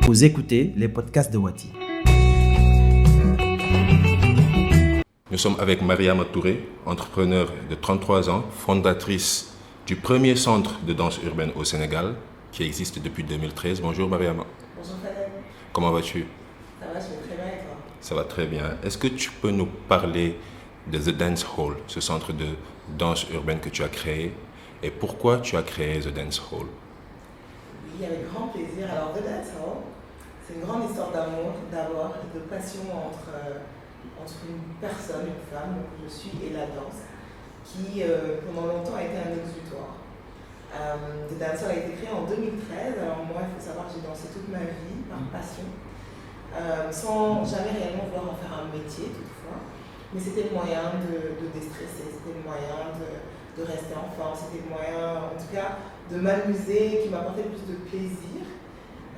Vous écoutez les podcasts de Wati. Nous sommes avec Mariama Touré, entrepreneure de 33 ans, fondatrice du premier centre de danse urbaine au Sénégal, qui existe depuis 2013. Bonjour Mariama. Bonjour Fadel. Comment vas-tu? Ça va, je vais très bien et toi? Ça va très bien. Est-ce que tu peux nous parler de The Dance Hall, ce centre de danse urbaine que tu as créé, et pourquoi tu as créé The Dance Hall? Oui, avec grand plaisir. Alors, The Dance Hall, c'est une grande histoire d'amour, de passion entre une personne, une femme, donc je suis, et la danse, qui pendant longtemps a été un exutoire. The Dance Hall a été créé en 2013. Alors moi, il faut savoir que j'ai dansé toute ma vie par passion, sans jamais réellement vouloir en faire un métier toutefois. Mais c'était le moyen de déstresser, c'était le moyen de rester en forme, c'était le moyen, en tout cas, de m'amuser, qui m'apportait plus de plaisir.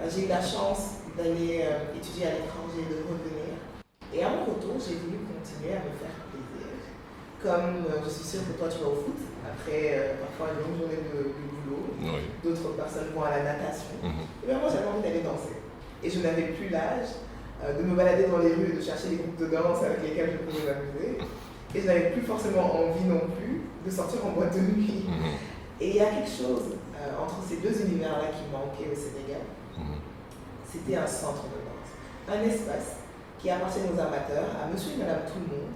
J'ai eu la chance d'aller étudier à l'étranger, de revenir. Et à mon retour, j'ai voulu continuer à me faire plaisir. Comme je suis sûre que toi tu vas au foot, après parfois une longue journée de boulot, Oui. d'autres personnes vont à la natation. Et bien moi j'avais envie d'aller danser. Et je n'avais plus l'âge de me balader dans les rues et de chercher des groupes de danse avec lesquels je pouvais m'amuser. Et je n'avais plus forcément envie non plus de sortir en boîte de nuit. Et il y a quelque chose entre ces deux univers-là qui manquait au Sénégal. C'était un centre de danse, un espace qui appartient aux amateurs, à monsieur et madame tout le monde,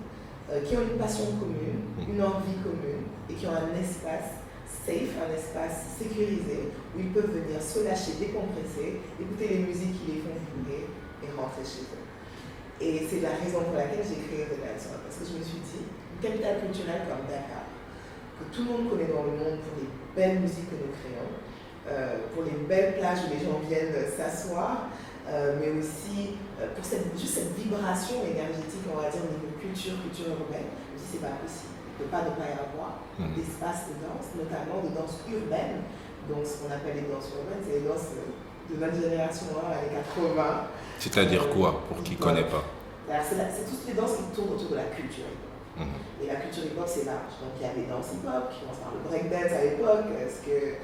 qui ont une passion commune, une envie commune, et qui ont un espace safe, un espace sécurisé, où ils peuvent venir se lâcher, décompresser, écouter les musiques qui les font vibrer et rentrer chez eux. Et c'est la raison pour laquelle j'ai créé The Dance Hall, parce que je me suis dit, une capitale culturelle comme Dakar, que tout le monde connaît dans le monde pour les belles musiques que nous créons, pour les belles plages où les gens viennent s'asseoir, mais aussi pour juste cette vibration énergétique, on va dire, au niveau culture urbaine. Je me dis, c'est pas possible. Il ne peut pas ne pas y avoir d'espace de danse, notamment de danse urbaine. Donc, ce qu'on appelle les danses urbaines, c'est les danses de notre génération, les 80. C'est-à-dire quoi, pour qui ne connaît pas? C'est toutes les danses qui tournent autour de la culture hip-hop. Et la culture hip-hop, c'est large. Donc, il y a des danses hip-hop qui commencent par le breakdance à l'époque. Est-ce que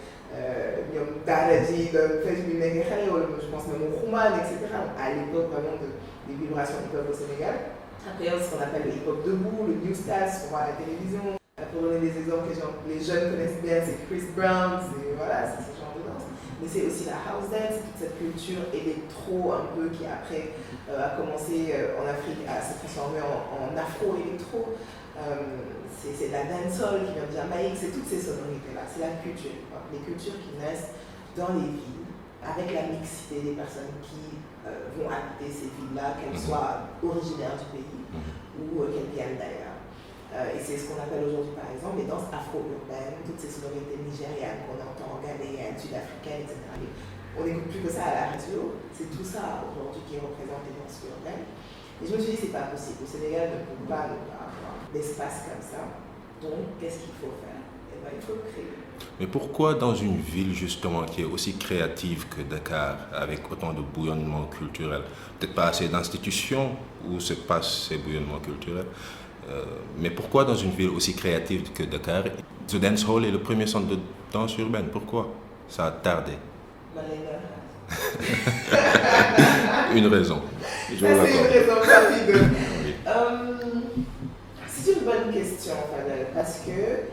Daraji, je pense même au Rouman, etc. À l'époque, vraiment, des vibrations hip-hop au Sénégal. Après, il y a ce qu'on appelle le hip-hop debout, le new style, ce qu'on voit à la télévision. Pour donner des exemples que les jeunes connaissent bien, c'est Chris Brown, c'est ce genre de danse. Mais c'est aussi la house dance, toute cette culture électro un peu qui après a commencé en Afrique à se transformer en afro-électro. C'est la dancehall qui vient de Jamaïque, c'est toutes ces sonorités-là, c'est la culture. Les cultures qui naissent dans les villes, avec la mixité des personnes qui vont habiter ces villes-là, qu'elles soient originaires du pays ou qu'elles viennent d'ailleurs. Et c'est ce qu'on appelle aujourd'hui par exemple les danses afro-urbaines, toutes ces sonorités nigérianes qu'on entend, ghanéennes, sud-africaines, etc. On n'écoute plus que ça à la radio, c'est tout ça aujourd'hui qui représente les danses urbaines. Et je me suis dit, c'est pas possible, le Sénégal ne peut pas avoir d'espace comme ça, donc qu'est-ce qu'il faut faire? Eh bien, il faut le créer. Mais pourquoi dans une ville justement qui est aussi créative que Dakar, avec autant de bouillonnement culturel, peut-être pas assez d'institutions où se passent ces bouillonnements culturels, mais pourquoi dans une ville aussi créative que Dakar, The Dance Hall est le premier centre de danse urbaine? Pourquoi ça a tardé? Une raison. C'est une raison rapide. C'est une bonne question, Fadel, parce que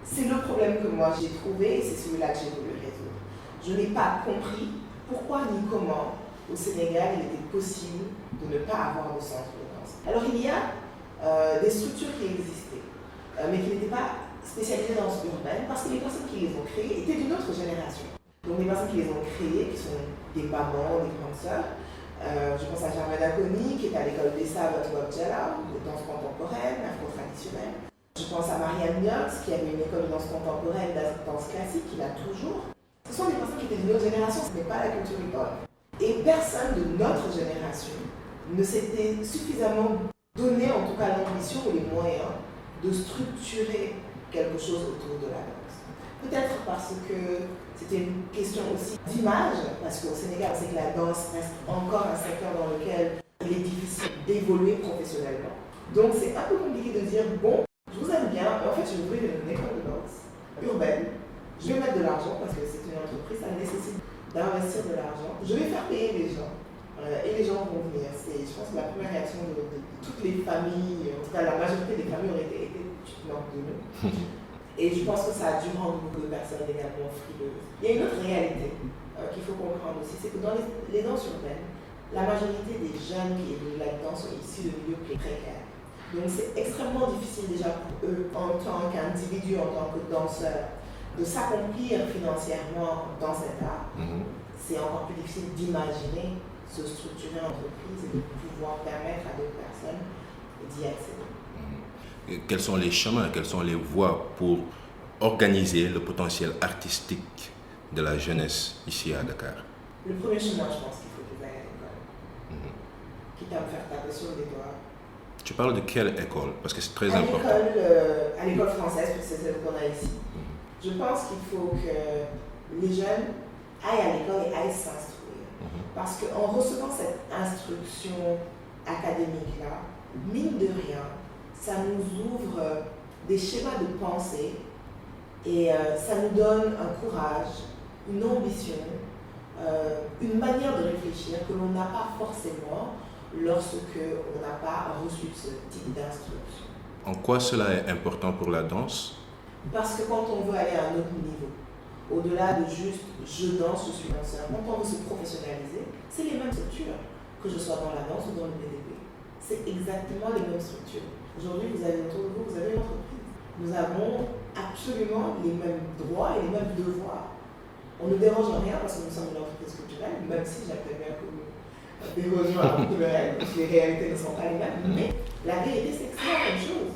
c'est le problème que moi j'ai trouvé et c'est celui-là que j'ai voulu résoudre. Je n'ai pas compris pourquoi ni comment au Sénégal il était possible de ne pas avoir de centre de danse. Alors il y a des structures qui existaient, mais qui n'étaient pas spécialisées dans ce urbaine parce que les personnes qui les ont créées étaient d'une autre génération. Donc les personnes qui les ont créées, qui sont des mamans, des grandes sœurs, je pense à Germaine Akoni, qui est à l'école des Sables à Touabdjala, de danse contemporaine, afro-traditionnelle. Je pense à Marianne Niox, qui avait une école de danse contemporaine, de danse classique, qui l'a toujours. Ce sont des personnes qui étaient d'une autre génération, ce n'est pas la culture hip-hop. Et personne de notre génération ne s'était suffisamment donné, en tout cas l'ambition ou les moyens, de structurer quelque chose autour de la danse. Peut-être parce que c'était une question aussi d'image, parce qu'au Sénégal, on sait que la danse reste encore un secteur dans lequel il est difficile d'évoluer professionnellement. Donc c'est un peu compliqué de dire, bon, je vous aime bien, mais en fait je vais ouvrir une école de danse urbaine, je vais mettre de l'argent parce que c'est une entreprise, ça nécessite d'investir de l'argent. Je vais faire payer les gens. Et les gens vont venir. Je pense que la première réaction de toutes les familles, en tout cas la majorité des familles auraient été tu te moques de nous. Et je pense que ça a dû rendre beaucoup de personnes également frileuses. Il y a une autre réalité qu'il faut comprendre aussi, c'est que dans les danses urbaines, la majorité des jeunes qui évoluent là-dedans sont issus de milieux précaires. Donc c'est extrêmement difficile déjà pour eux, en tant qu'individus, en tant que danseurs, de s'accomplir financièrement dans cet art. C'est encore plus difficile d'imaginer se structurer en entreprise et de pouvoir permettre à d'autres personnes d'y accéder. Quels sont les chemins, quelles sont les voies pour organiser le potentiel artistique de la jeunesse ici à Dakar? Le premier chemin, je pense qu'il faut qu'ils aillent à l'école. Quitte à me faire taper sur les doigts. Tu parles de quelle école? Parce que c'est très important. À l'école française, parce que c'est celle qu'on a ici. Je pense qu'il faut que les jeunes aillent à l'école et aillent s'instruire. Parce qu'en recevant cette instruction académique-là, mine de rien, ça nous ouvre des schémas de pensée et ça nous donne un courage, une ambition, une manière de réfléchir que l'on n'a pas forcément lorsque on n'a pas reçu ce type d'instruction. En quoi cela est important pour la danse? Parce que quand on veut aller à un autre niveau, au-delà de juste je danse, je suis danseur, quand on veut se professionnaliser, c'est les mêmes structures, que je sois dans la danse ou dans le BDB. C'est exactement les mêmes structures. Aujourd'hui, vous avez autour de vous, vous avez une entreprise. Nous avons absolument les mêmes droits et les mêmes devoirs. On ne dérange en rien parce que nous sommes une entreprise culturelle, même si j'aimerais bien que nous dérogions à beaucoup de règles, parce que les réalités ne sont pas les mêmes. Mais la vérité, c'est que c'est la même chose.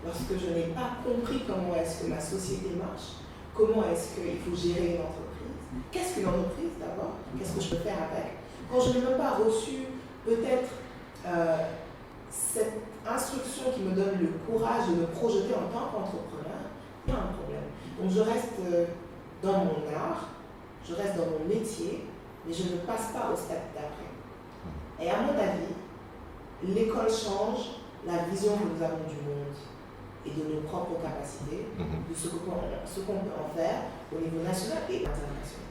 Lorsque je n'ai pas compris comment est-ce que ma société marche, comment est-ce qu'il faut gérer une entreprise, qu'est-ce qu'une entreprise d'abord, qu'est-ce que je peux faire avec, quand je n'ai même pas reçu peut-être cette instruction qui me donne le courage de me projeter en tant qu'entrepreneur, il y a un problème. Donc je reste dans mon art, je reste dans mon métier, mais je ne passe pas au stade d'après. Et à mon avis, l'école change la vision que nous avons du monde et de nos propres capacités, de ce qu'on peut en faire au niveau national et international.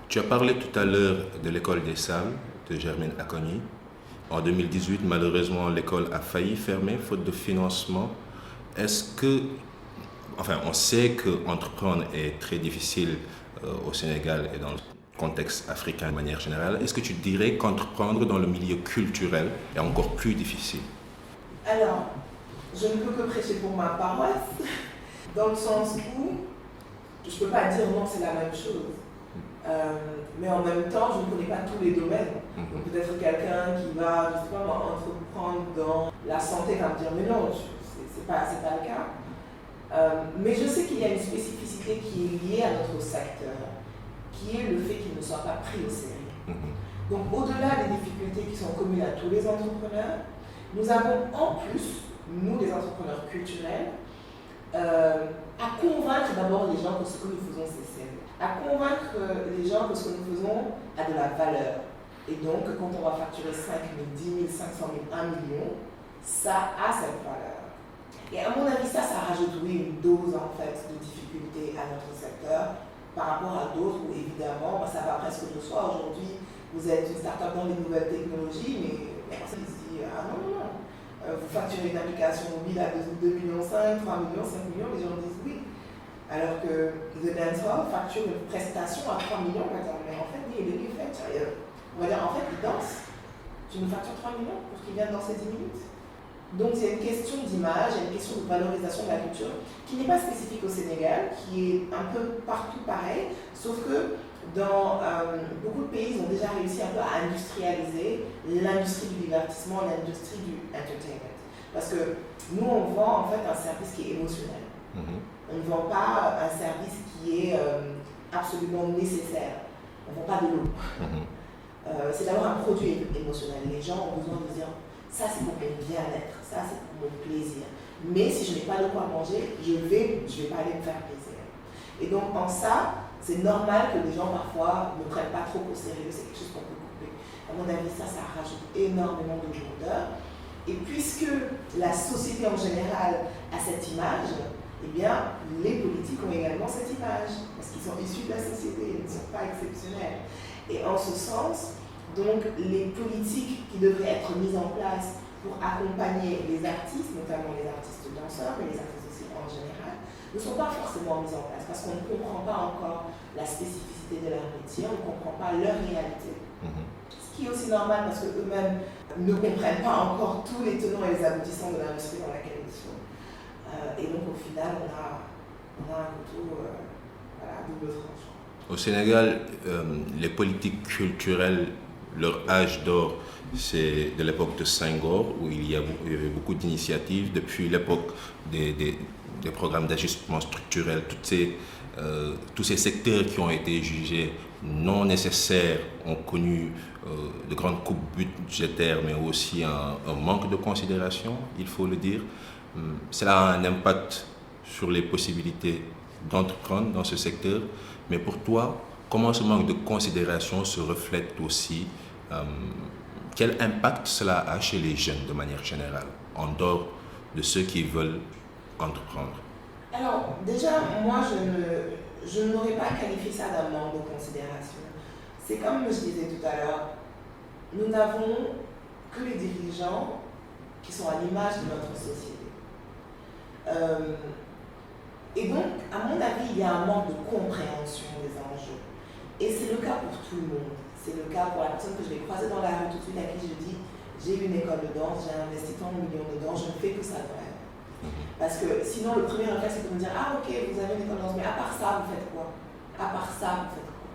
Tu as parlé tout à l'heure de l'école des Sables de Germaine Acogny. En 2018, malheureusement, l'école a failli fermer faute de financement. Est-ce que, enfin, on sait qu'entreprendre est très difficile au Sénégal et dans le contexte africain de manière générale. Est-ce que tu dirais qu'entreprendre dans le milieu culturel est encore plus difficile? Alors, je ne peux que prêcher pour ma paroisse, dans le sens où je ne peux pas dire non, c'est la même chose. Mais en même temps, je ne connais pas tous les domaines. Donc peut-être quelqu'un qui va, je sais pas moi, entreprendre dans la santé va me dire mais non, c'est pas le cas. Mais je sais qu'il y a une spécificité qui est liée à notre secteur, qui est le fait qu'il ne soit pas pris au sérieux. Donc au-delà des difficultés qui sont communes à tous les entrepreneurs, nous avons en plus, nous les entrepreneurs culturels, à convaincre d'abord les gens que ce que nous faisons c'est sérieux, à convaincre les gens que ce que nous faisons a de la valeur. Et donc quand on va facturer 5 000, 10 000, 500 000, 1 million, ça a cette valeur. Et à mon avis, ça rajoute une dose en fait de difficulté à notre secteur par rapport à d'autres où évidemment ça va presque de soi. Aujourd'hui, vous êtes une start-up dans les nouvelles technologies, mais personne ne se dit ah non. Vous facturez une application mobile à 2,5 millions, 3 millions, 5 millions, les gens disent oui. Alors que The Dancehall facture une prestation à 3 millions, on va dire, mais en fait, il est fait. On va dire, en fait, il danse. Tu nous factures 3 millions pour qu'il vienne danser 10 minutes. Donc, c'est une question d'image, il y a une question de valorisation de la culture qui n'est pas spécifique au Sénégal, qui est un peu partout pareil, sauf que dans beaucoup de pays, ils ont déjà réussi un peu à industrialiser l'industrie du divertissement, l'industrie du entertainment. Parce que nous, on vend en fait un service qui est émotionnel. On ne vend pas un service qui est absolument nécessaire. On ne vend pas de l'eau. C'est d'abord un produit émotionnel. Les gens ont besoin de dire ça c'est pour mon bien-être, ça c'est pour mon plaisir. Mais si je n'ai pas de quoi manger, je vais pas aller me faire plaisir. Et donc en ça, c'est normal que les gens parfois ne prennent pas trop au sérieux, c'est quelque chose qu'on peut couper. À mon avis, ça rajoute énormément de lourdeur. Et puisque la société en général a cette image, eh bien, les politiques ont également cette image, parce qu'ils sont issus de la société, ils ne sont pas exceptionnel. Et en ce sens, donc les politiques qui devraient être mises en place pour accompagner les artistes, notamment les artistes danseurs, mais les artistes aussi en général, ne sont pas forcément mises en place parce qu'on ne comprend pas encore la spécificité de leur métier, on ne comprend pas leur réalité. Ce qui est aussi normal parce qu'eux-mêmes ne comprennent pas encore tous les tenants et les aboutissants de l'industrie dans laquelle ils sont. Et donc au final, on a un couteau double tranchant. Au Sénégal, les politiques culturelles, leur âge d'or, c'est de l'époque de Senghor, où il y avait beaucoup d'initiatives. Depuis l'époque des programmes d'ajustement structurel, tous ces secteurs qui ont été jugés non nécessaires ont connu de grandes coupes budgétaires, mais aussi un manque de considération, il faut le dire. Cela a un impact sur les possibilités d'entreprendre dans ce secteur. Mais pour toi, comment ce manque de considération se reflète aussi? Quel impact cela a chez les jeunes de manière générale, en dehors de ceux qui veulent entreprendre? Alors, déjà, moi, je n'aurais pas qualifié ça d'un manque de considération. C'est comme je disais tout à l'heure, nous n'avons que les dirigeants qui sont à l'image de notre société. Et donc, à mon avis, il y a un manque de compréhension des enjeux. Et c'est le cas pour tout le monde. C'est le cas pour la personne que je vais croiser dans la rue tout de suite, à qui je dis j'ai une école de danse, j'ai investi tant de millions de danse, je ne fais que ça de rêve. Parce que sinon, le premier réflexe, c'est de me dire ah ok, vous avez une école de danse, mais à part ça, vous faites quoi? À part ça, vous faites quoi?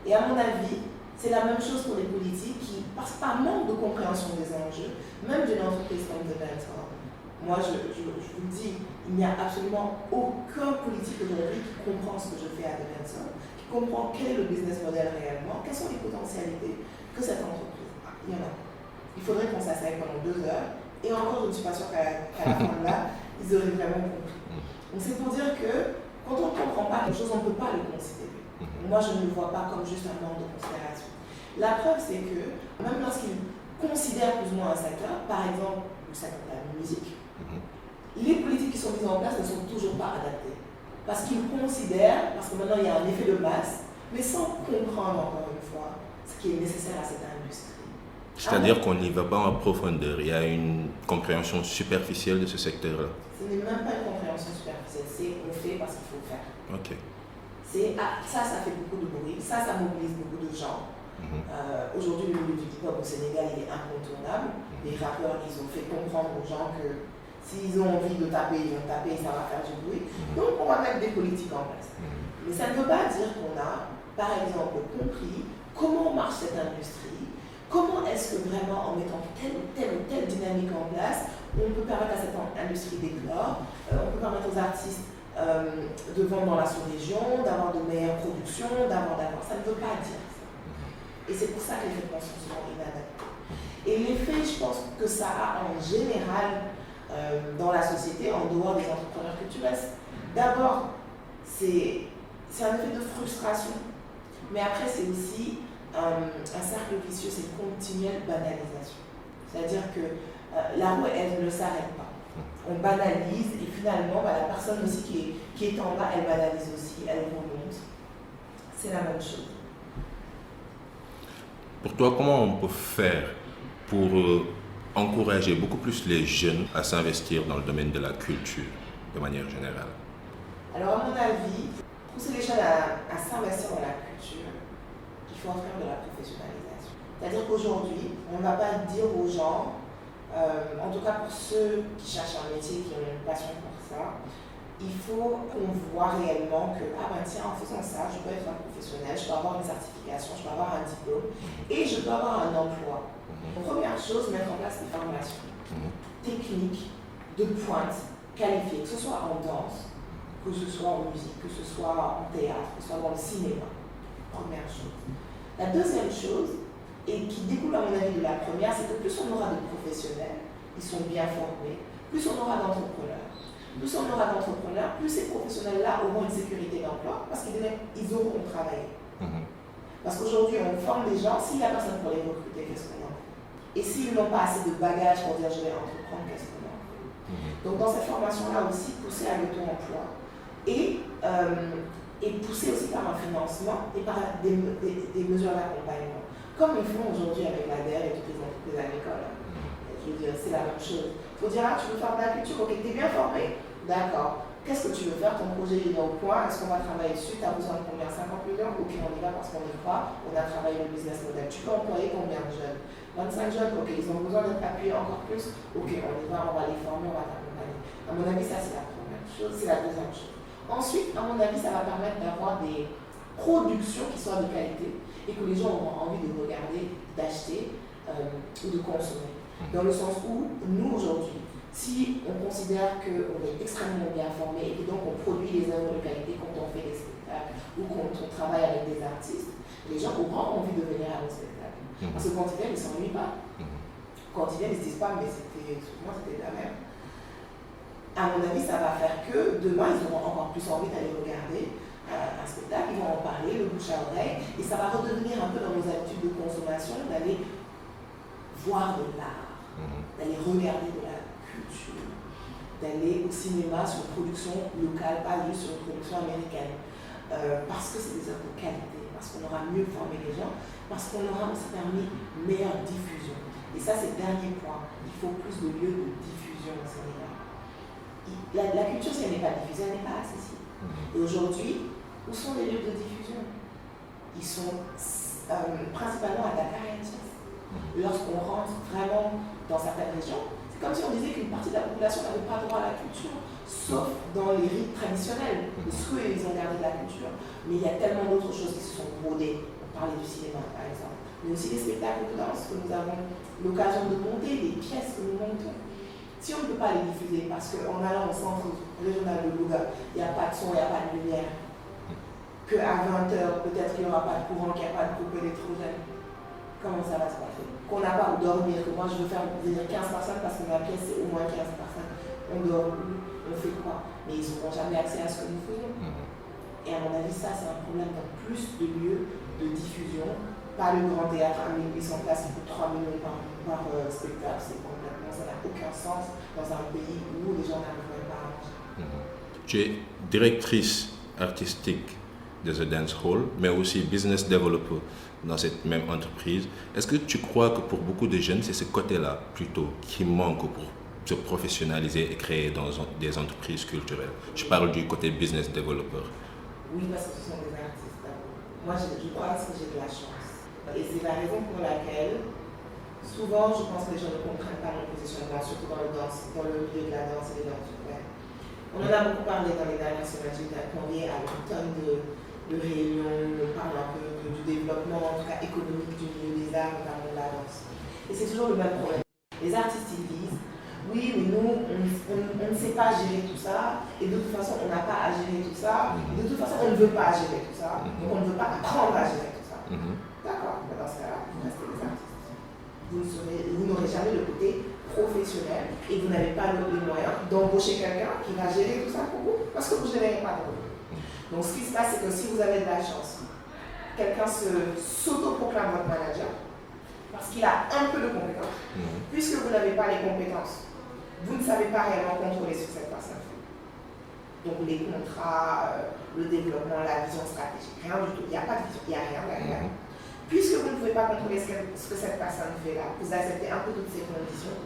Et à mon avis, c'est la même chose pour les politiques qui, par manque de compréhension des enjeux, même d'une entreprise comme The Dancehall. Moi, je vous le dis, il n'y a absolument aucun politique aujourd'hui qui comprend ce que je fais à The Dancehall, qui comprend quel est le business model réellement, quelles sont les potentialités que cette entreprise a. Il y en a. Il faudrait qu'on s'asseye pendant 2 heures, et encore, je ne suis pas sûre qu'à la fin de là, ils auraient vraiment compris. Donc c'est pour dire que quand on ne comprend pas quelque chose, on ne peut pas le considérer. Moi, je ne le vois pas comme juste un manque de considération. La preuve, c'est que même lorsqu'ils considèrent plus ou moins un secteur, par exemple le secteur de la musique, les politiques qui sont mises en place ne sont toujours pas adaptées. Parce qu'ils considèrent, parce que maintenant il y a un effet de masse, mais sans comprendre encore une fois ce qui est nécessaire à cette industrie. C'est-à-dire qu'on n'y va pas en profondeur, il y a une compréhension superficielle de ce secteur-là. Ce n'est même pas une compréhension superficielle, c'est on fait parce qu'il faut faire. Ok. C'est ça fait beaucoup de bruit, ça mobilise beaucoup de gens. Aujourd'hui, le milieu du hip-hop au Sénégal, il est incontournable. Les rappeurs, ils ont fait comprendre aux gens que s'ils ont envie de taper, ils vont taper et ça va faire du bruit. Donc, on va mettre des politiques en place. Mais ça ne veut pas dire qu'on a, par exemple, compris comment marche cette industrie, comment est-ce que vraiment, en mettant telle ou telle dynamique en place, on peut permettre à cette industrie d'éclore, on peut permettre aux artistes de vendre dans la sous-région, d'avoir de meilleures productions, d'avoir. Ça ne veut pas dire ça. Et c'est pour ça que les faits sont souvent inadaptés. Et l'effet, je pense que ça a en général dans la société, en dehors des entrepreneurs culturels, d'abord, c'est un effet de frustration, mais après, c'est aussi un cercle vicieux, c'est une continuelle banalisation. C'est-à-dire que la roue, elle ne s'arrête pas. On banalise et finalement, la personne aussi qui est en bas, elle banalise aussi, elle remonte. C'est la même chose. Pour toi, comment on peut faire pour encourager beaucoup plus les jeunes à s'investir dans le domaine de la culture, de manière générale? Alors, à mon avis, pousser les jeunes à s'investir dans la culture, il faut offrir de la professionnalisation. C'est-à-dire qu'aujourd'hui, on ne va pas dire aux gens, en tout cas pour ceux qui cherchent un métier, qui ont une passion pour ça, il faut qu'on voit réellement que, tiens, en faisant ça, je peux être un professionnel, je peux avoir une certification, je peux avoir un diplôme et je peux avoir un emploi. Première chose, mettre en place des formations techniques, de pointe, qualifiées, que ce soit en danse, que ce soit en musique, que ce soit en théâtre, que ce soit dans le cinéma. Première chose. La deuxième chose, et qui découle à mon avis de la première, c'est que plus on aura de professionnels, ils sont bien formés, plus on aura d'entrepreneurs. Plus on aura d'entrepreneurs, plus ces professionnels-là auront une sécurité d'emploi parce qu'ils auront travaillé. Parce qu'aujourd'hui, on forme des gens, s'il n'y a personne pour les recruter, qu'est-ce qu'on en fait? Et s'ils n'ont pas assez de bagages pour dire je vais entreprendre, qu'est-ce qu'on en fait? Donc dans cette formation-là aussi, pousser à l'auto-emploi et et poussé aussi par un financement et par des mesures d'accompagnement. Comme ils font aujourd'hui avec l'ADER et toutes les entreprises agricoles. Je veux dire, c'est la même chose. Il faut dire, ah, tu veux faire de la culture, ok, t'es bien formé, d'accord. Qu'est-ce que tu veux faire? Ton projet il est au point, est-ce qu'on va travailler dessus? Tu as besoin de combien? 50 millions? Ok, on y va parce qu'on y croit, on a travaillé le business model. Tu peux employer combien de jeunes? 25 jeunes, ok, ils ont besoin d'être appuyés encore plus, ok, on y va, on va les former, on va t'accompagner. À mon avis, ça c'est la première chose, c'est la deuxième chose. Ensuite, à mon avis, ça va permettre d'avoir des productions qui soient de qualité et que les gens auront envie de regarder, d'acheter ou de consommer. Dans le sens où, nous aujourd'hui, si on considère qu'on est extrêmement bien formé et que donc on produit des œuvres de qualité quand on fait des spectacles ou quand on travaille avec des artistes, les gens auront envie de venir à nos spectacles. Parce que quand ils viennent, ils ne s'ennuient pas. Quand ils viennent, ils ne se disent pas, mais souvent c'était de la merde. À mon avis, ça va faire que demain, ils auront encore plus envie d'aller regarder un spectacle, ils vont en parler, le bouche à oreille, et ça va redevenir un peu dans nos habitudes de consommation, d'aller voir de l'art, d'aller regarder de la culture, d'aller au cinéma sur une production locale, pas juste sur une production américaine, parce que c'est des œuvres de qualité, parce qu'on aura mieux formé les gens, parce qu'on aura aussi permis une meilleure diffusion. Et ça, c'est le dernier point. Il faut plus de lieux de diffusion au Sénégal. La culture, si elle n'est pas diffusée, elle n'est pas accessible. Et aujourd'hui, où sont les lieux de diffusion? Ils sont principalement à Dakar et à Thiès. Lorsqu'on rentre vraiment dans certaines régions, c'est comme si on disait qu'une partie de la population n'avait pas droit à la culture, sauf dans les rites traditionnels, parce qu'ils ont gardé de la culture. Mais il y a tellement d'autres choses qui se sont brodées. On parlait du cinéma, par exemple. Mais aussi les spectacles de danse que nous avons l'occasion de monter, les pièces que nous montons. Si on ne peut pas les diffuser, parce qu'en allant au centre régional de Louga, il n'y a pas de son, il n'y a pas de lumière, qu'à 20h, peut-être qu'il n'y aura pas de courant, qu'il n'y a pas de groupe électrogène, comment ça va se passer? Qu'on n'a pas où dormir, que moi je veux faire venir 15 personnes parce que ma pièce c'est au moins 15 personnes. On dort où? On fait quoi? Mais ils n'auront jamais accès à ce que nous faisons. Et à mon avis, ça c'est un problème dans plus de lieux de diffusion. Pas le grand théâtre à 1800 places qui coûte 3 millions par spectacle, c'est complètement, ça n'a aucun sens dans un pays où les gens n'arriveraient pas à manger. Tu es directrice artistique de The Dance Hall, mais aussi business developer dans cette même entreprise. Est-ce que tu crois que pour beaucoup de jeunes, c'est ce côté-là plutôt qui manque pour se professionnaliser et créer dans des entreprises culturelles? Je parle du côté business developer. Oui, parce que ce sont des artistes. Moi, je pense que j'ai de la chance. Et c'est la raison pour laquelle, souvent, je pense que les gens ne comprennent pas mon positionnement, surtout dans le milieu de la danse et des danses urbaines. On en a beaucoup parlé dans les dernières semaines. J'ai été conviée à une tonne de réunions, on parle un peu du développement, en tout cas économique du milieu des arts, notamment de la danse. Et c'est toujours le même problème. Les artistes, ils disent, oui, mais nous, on ne sait pas gérer tout ça, et de toute façon, on n'a pas à gérer tout ça, et de toute façon, on ne veut pas gérer tout ça, donc on ne veut pas apprendre à gérer tout ça. D'accord, mais dans ce cas-là, vous restez des artistes. Vous n'aurez jamais le côté professionnel et vous n'avez pas les moyens d'embaucher quelqu'un qui va gérer tout ça pour vous parce que vous ne gérez pas de vous. Donc ce qui se passe, c'est que si vous avez de la chance, quelqu'un s'auto-proclame votre manager parce qu'il a un peu de compétences. Puisque vous n'avez pas les compétences, vous ne savez pas réellement contrôler ce que cette personne fait. Donc les contrats, le développement, la vision stratégique, rien du tout. Il n'y a pas de vision, il n'y a rien derrière. Puisque vous ne pouvez pas contrôler ce que cette personne fait là, vous acceptez un peu toutes ces conditions,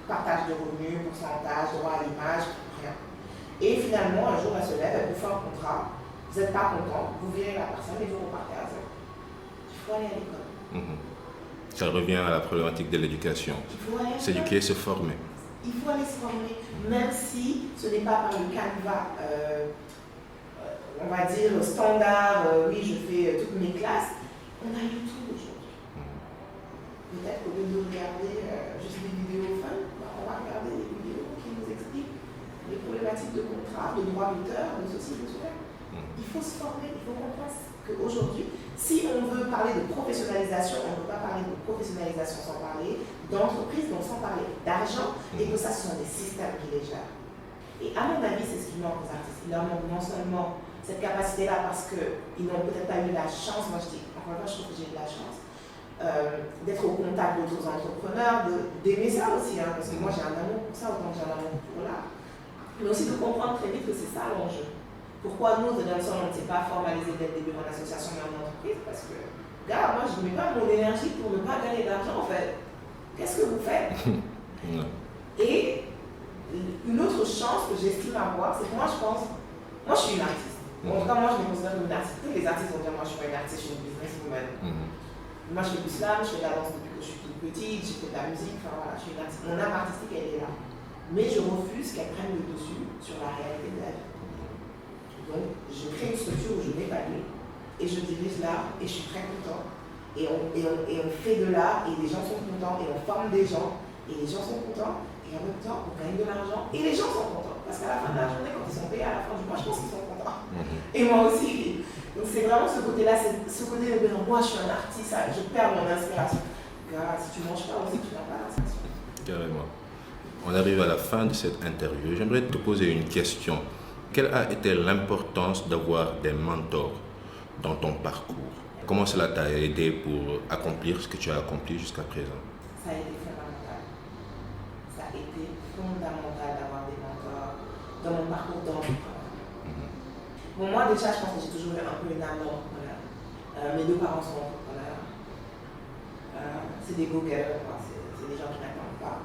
partage de revenus, pourcentage, droit à l'image, rien. Et finalement, un jour, elle se lève, elle vous fait un contrat, vous n'êtes pas content, vous virez la personne et vous repartez à zéro. Il faut aller à l'école. Ça revient à la problématique de l'éducation. S'éduquer, se former. Il faut aller se former, même si ce n'est pas par le canevas, on va dire, standard, oui, je fais toutes mes classes. On a YouTube aujourd'hui. Peut-être qu'au lieu de regarder juste des vidéos fun, on va regarder des vidéos qui nous expliquent les problématiques de contrat, de droit d'auteur, de ceci, de cela. Il faut se former, il faut comprendre qu'aujourd'hui, si on veut parler de professionnalisation, on ne peut pas parler de professionnalisation sans parler d'entreprise, donc sans parler d'argent, et que ça, ce sont des systèmes qui les gèrent. Et à mon avis, c'est ce qui manque aux artistes. Il leur manque non seulement cette capacité-là parce qu'ils n'ont peut-être pas eu la chance, moi je dis, encore une fois, je trouve que j'ai eu de la chance, d'être au contact d'autres entrepreneurs, d'aimer ça aussi, hein, parce que moi j'ai un amour pour ça, autant que j'ai un amour pour l'art, mais aussi de comprendre très vite que c'est ça l'enjeu. Pourquoi nous, The Dancehall, on ne s'est pas formalisé dès le début en association mais en entreprise? Parce que, gars, moi, je ne mets pas mon énergie pour ne pas gagner d'argent, en fait. Qu'est-ce que vous faites? Et une autre chance que j'estime avoir, c'est que moi, je pense, moi, je suis une artiste. En tout cas, moi, je me considère comme une artiste. Tous les artistes vont dire, moi, je suis pas une artiste, je suis une businesswoman. Moi, je fais du slam, je fais de la danse depuis que je suis toute petite, j'ai fait de la musique, enfin voilà, je suis une artiste. Mon âme artistique, elle est là. Mais je refuse qu'elle prenne le dessus sur la réalité de la vie. Donc, je crée une structure où je m'épanouis et je dirige l'art et je suis très content. Et on fait de l'art et les gens sont contents et on forme des gens et les gens sont contents et en même temps on gagne de l'argent et les gens sont contents. Parce qu'à la fin de la journée, quand ils sont payés à la fin du mois, je pense qu'ils sont contents. Et moi aussi. Donc c'est vraiment ce côté-là, ce côté de dire moi je suis un artiste, je perds mon inspiration. Car si tu ne manges pas aussi, tu n'as pas l'inspiration. Carrément. On arrive à la fin de cette interview. J'aimerais te poser une question. Quelle a été l'importance d'avoir des mentors dans ton parcours? Comment cela t'a aidé pour accomplir ce que tu as accompli jusqu'à présent? Ça a été fondamental. Ça a été fondamental d'avoir des mentors dans mon parcours d'entrepreneur. Bon, moi déjà, je pense que j'ai toujours eu un peu une âme d'entrepreneur. Mes deux parents sont entrepreneurs. C'est des go-getters, c'est des gens qui n'attendent pas.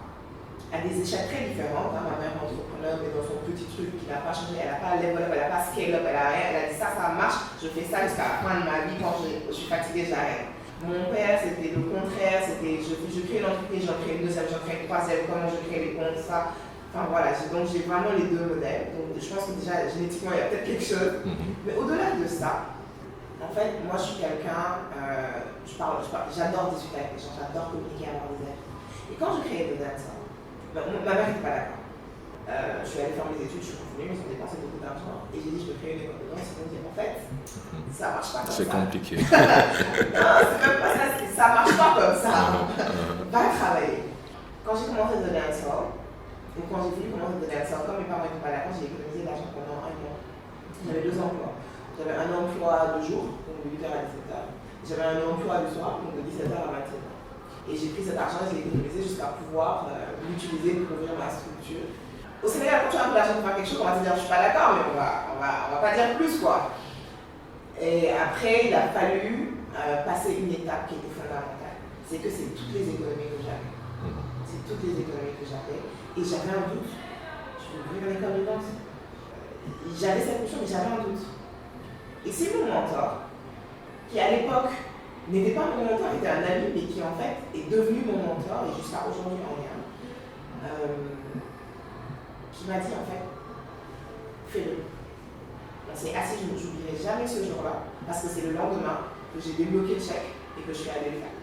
À des échelles très différentes. Ma mère est entrepreneur, mais dans son petit truc qui n'a pas changé, elle n'a pas level up, elle n'a pas scale up, elle n'a rien. Elle a dit ça marche, je fais ça jusqu'à la fin de ma vie. Quand je suis fatiguée, j'arrête. Mon père, c'était le contraire, c'était je crée une entreprise, j'en crée une deuxième, j'en crée une troisième, comment je crée les comptes, ça. Enfin voilà, donc j'ai vraiment les deux modèles. Donc je pense que déjà génétiquement il y a peut-être quelque chose. Mais au-delà de ça, en fait, moi je suis quelqu'un, j'adore discuter avec les gens, j'adore communiquer, avoir des avis. Et quand je créais The Dancehall, ma mère n'était pas d'accord. Je suis allée faire mes études, je suis revenue, ils ont dépensé beaucoup d'argent. Et j'ai dit, je veux créer une école de danse. Ils m'ont dit, en fait, ça ne marche pas comme ça. C'est compliqué. Non, c'est même pas ça, ça ne marche pas comme ça. Va travailler. Quand j'ai commencé The Dancehall, ou quand j'ai voulu commencer The Dancehall, comme mes parents n'étaient pas d'accord, j'ai économisé de l'argent pendant un mois. J'avais 2 emplois. J'avais un emploi de jour, donc de 8h à 17h. J'avais un emploi du soir, donc de 17h à 21h. Et j'ai pris cet argent et je l'ai économisé jusqu'à pouvoir l'utiliser pour ouvrir ma structure. Au Sénégal, quand tu as un peu d'argent pour faire quelque chose, on va te dire je suis pas d'accord, mais on va pas dire plus quoi. Et après, il a fallu passer une étape qui était fondamentale. C'est que c'est toutes les économies que j'avais. C'est toutes les économies que j'avais. Et j'avais un doute. Je veux ouvrir une école de danse. J'avais cette question, mais j'avais un doute. Et c'est mon mentor, qui à l'époque n'était pas mon mentor, était un ami, mais qui en fait est devenu mon mentor, et jusqu'à aujourd'hui en lien, qui m'a dit en fait, fais-le. On s'est assis, je n'oublierai jamais ce jour-là, parce que c'est le lendemain que j'ai débloqué le chèque et que je suis allée le faire.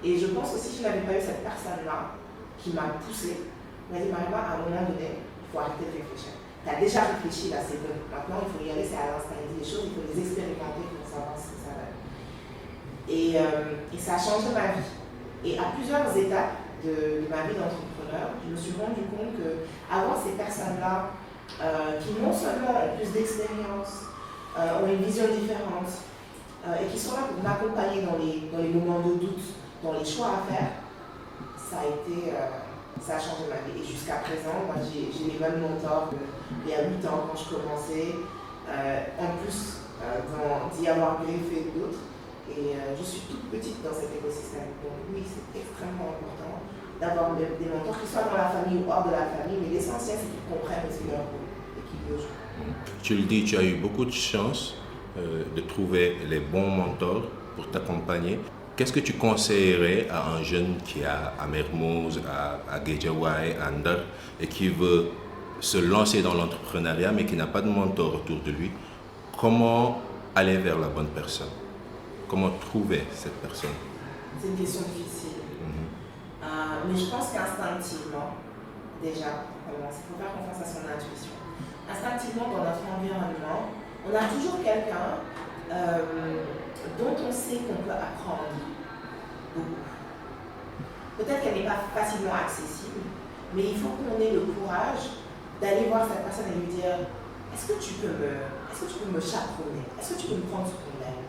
Et je pense que si je n'avais pas eu cette personne-là qui m'a poussée, m'a dit, Mariama, à un moment donné, il faut arrêter de réfléchir. Tu as déjà réfléchi, là, c'est bon. Maintenant, il faut y aller, c'est à l'instant. Il dit les choses, il faut les expérimenter pour savoir ce que ça va. Et ça a changé ma vie. Et à plusieurs étapes de ma vie d'entrepreneur, je me suis rendu compte qu'avoir ces personnes-là, qui non seulement ont plus d'expérience, ont une vision différente, et qui sont là pour m'accompagner dans les moments de doute, dans les choix à faire, ça a changé ma vie. Et jusqu'à présent, moi j'ai les mêmes mentors il y a 8 ans quand je commençais, en plus d'y avoir greffé d'autres. Et je suis toute petite dans cet écosystème. Donc oui, c'est extrêmement important d'avoir des mentors qui soient dans la famille ou hors de la famille, mais l'essentiel c'est qu'ils comprennent aussi leur rôle et qu'ils le jouent. Tu le dis, tu as eu beaucoup de chance de trouver les bons mentors pour t'accompagner. Qu'est-ce que tu conseillerais à un jeune qui est à Mermoz, à Guédiawaye, à Ndar et qui veut se lancer dans l'entrepreneuriat mais qui n'a pas de mentor autour de lui? Comment aller vers la bonne personne? Comment trouver cette personne? C'est une question difficile. Mais je pense qu'instinctivement, déjà, il faut faire confiance à son intuition. Instinctivement, dans notre environnement, on a toujours quelqu'un dont on sait qu'on peut apprendre beaucoup. Peut-être qu'elle n'est pas facilement accessible, mais il faut qu'on ait le courage d'aller voir cette personne et lui dire est-ce que tu peux me chaperonner? Est-ce que tu peux me prendre sous ton aile?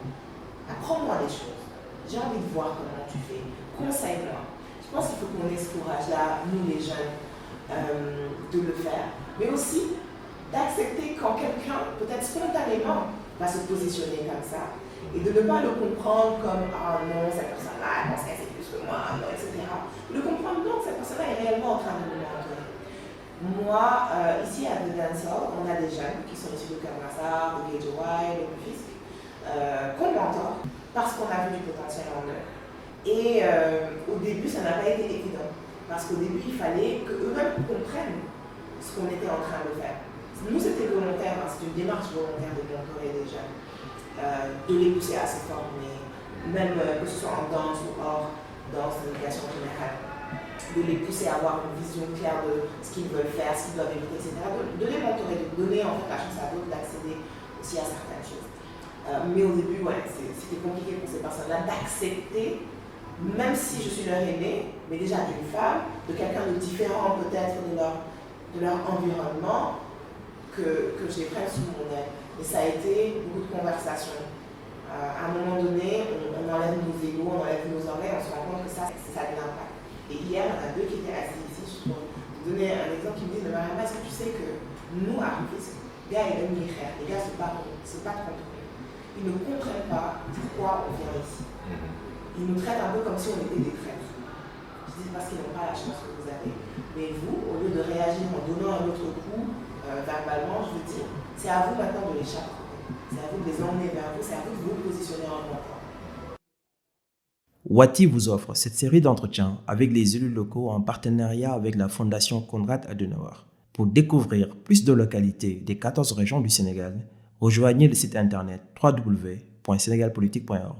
Apprends-moi des choses. J'ai envie de voir comment tu fais. Conseille-moi. Je pense qu'il faut qu'on ait ce courage-là, nous les jeunes, de le faire. Mais aussi d'accepter quand quelqu'un, peut-être spontanément, va se positionner comme ça, et de ne pas le comprendre comme « Ah non, cette personne-là, elle pense qu'elle sait plus que moi, non, etc. » De comprendre « Non, cette personne-là est réellement en train de me mentorer. » Moi, ici à The Dancehall, on a des jeunes qui sont issus de Kermassar, de KJY, de Rufisque, qu'on mentor parce qu'on a vu du potentiel en eux. Et au début, ça n'a pas été évident. Parce qu'au début, il fallait qu'eux-mêmes comprennent ce qu'on était en train de faire. Nous, c'était volontaire, hein, c'est une démarche volontaire de mentorer les jeunes, de les pousser à se former, même que ce soit en danse ou hors danse, d'éducation générale, de les pousser à avoir une vision claire de ce qu'ils veulent faire, ce qu'ils doivent éviter, etc. De les mentorer, de donner en fait la chance à d'autres d'accéder aussi à certaines choses. Mais au début, ouais, c'était compliqué pour ces personnes-là d'accepter, même si je suis leur aînée, mais déjà d'une femme, de quelqu'un de différent peut-être de leur environnement, que je les prenne sous mon aile. Et ça a été beaucoup de conversations. À un moment donné, on enlève nos égos, on enlève nos oreilles, on se rend compte que ça a de l'impact. Et hier, il y en a deux qui étaient assis ici, juste pour te donner un exemple, qui me disent, mais Mariama, est-ce que tu sais que nous, à Rufisque, les gars, ils aiment les frères, les gars se battent contre nous. Ils ne comprennent pas pourquoi on vient ici. Ils nous traitent un peu comme si on était des traîtres. Je dis parce qu'ils n'ont pas la chance que vous avez. Mais vous, au lieu de réagir en donnant un autre coup, verbalement, je veux dire, c'est à vous maintenant de les chapeauter. C'est à vous de les emmener vers vous, c'est à vous de vous positionner en mentor. Wati vous offre cette série d'entretiens avec les élus locaux en partenariat avec la Fondation Konrad Adenauer. Pour découvrir plus de localités des 14 régions du Sénégal, rejoignez le site internet www.senegalpolitique.org.